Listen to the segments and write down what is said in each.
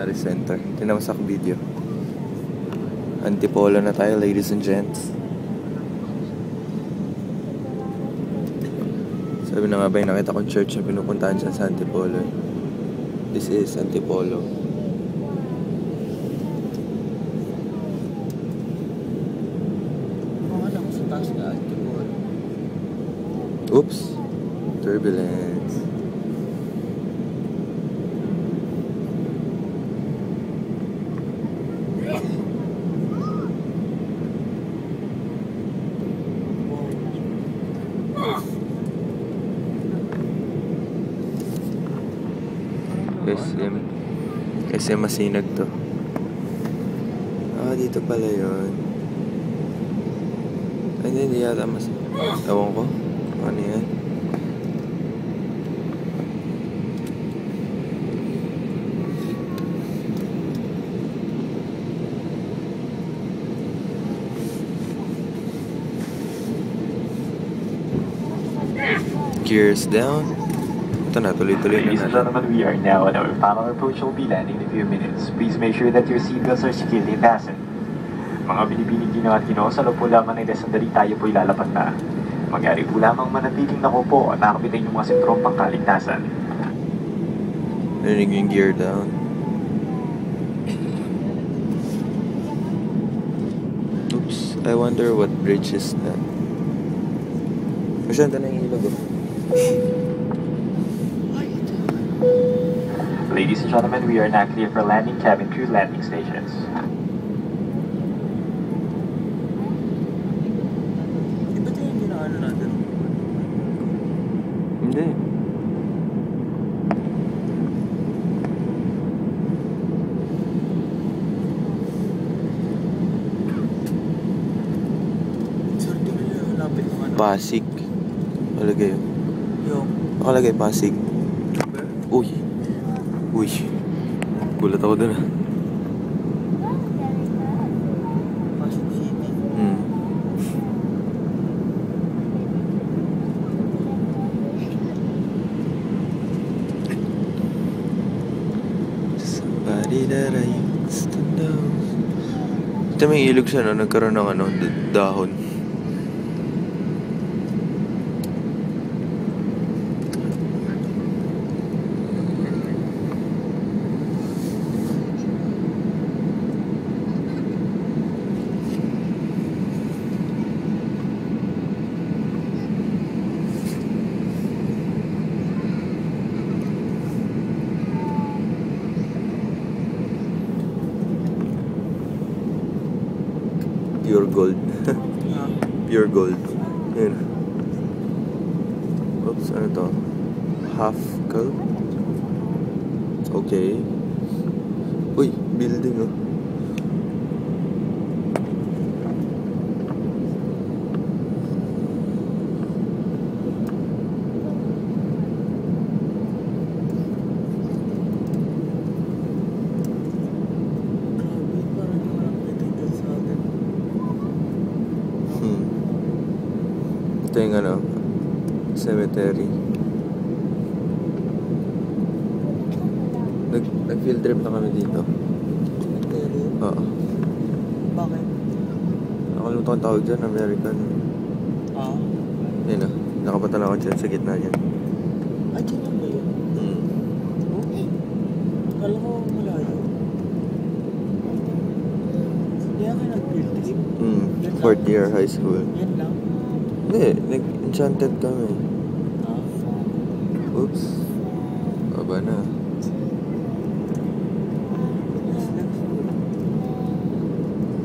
Paris Center. Tinawasak video. Antipolo na tayo, ladies and gents. Sabi na nga ba yung nakita kong church na pinupuntahan siya sa Antipolo. This is Antipolo. Oops. Turbulence. SM Masinag to. Dito pala yun. Ay, hindi yata ewan ko. Ano yan? Gears down. Ito na, tuloy-tuloy na Ladies and gentlemen, we are now on our final approach. Will be landing in a few minutes. Please make sure that your seatbelts are securely fastened. Mga binibining ginawa at ginoo, sa loob po lamang ng sandali tayo po ilalapat na. Magyari po lamang manatiling nakupo at nakapitin yung mga sentrong pangkaligtasan. Narinig yung gear down. Oops, I wonder what bridge is that. Masyanta na yung ilog oh. Ladies and gentlemen, we are now clear for landing. Cabin crew landing stations. Di ba ito yung ginaano natin? Hindi. Sorry, di ba yung lapit ng ano? Pasig. Nakalagay yun. Yung? Nakalagay Pasig. Uy. Uy. Gulat ako dun ah. Pasig City. Somebody that I used to know. Ito may ilog siya no, nagkaroon ng ano, dahon. Pure gold. Pure gold. Yun. Oops, ano to? Half curl? Okay. Uy, building oh. Ito yung ano, cemetery. Nag-field trip na kami dito. Cemetery? Oo. Bakit? Nakalimutan ko ang tawag dyan, American. Yun nakapata na ako dyan sa gitna dyan. Ay, dyan ba yun? Kala ko malayo. Kaya ka nag-field trip? Fourth year high school. Yan lang? Hindi, nag-enchanted kami. Oops. Baba na.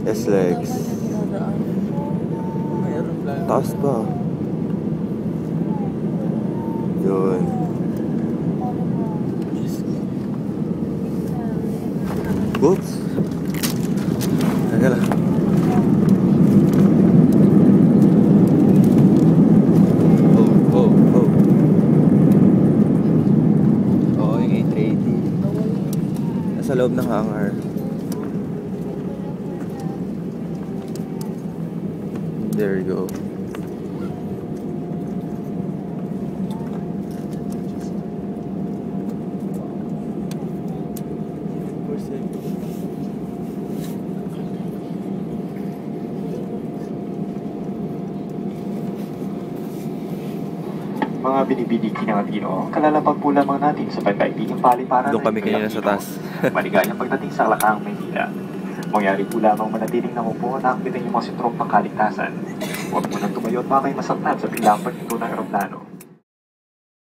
S-Legs. May aeroplano. Taas pa. Yun. Oops. Teka lang. Sa loob ng hangar. There you go. Mga binibigyan ng Ginoo, kalalapag po lamang natin sa pagkaibigang paliparan. Doon kami kanina sa taas. Maligayang pagdating sa Alakang, Maynila. Mangyari po lamang manatiling nangupo na akbitin yung mga sentrong pangkaligtasan. Huwag mo nang tumayo at baka kayo masaktan sa biglang paghinto ng eroplano.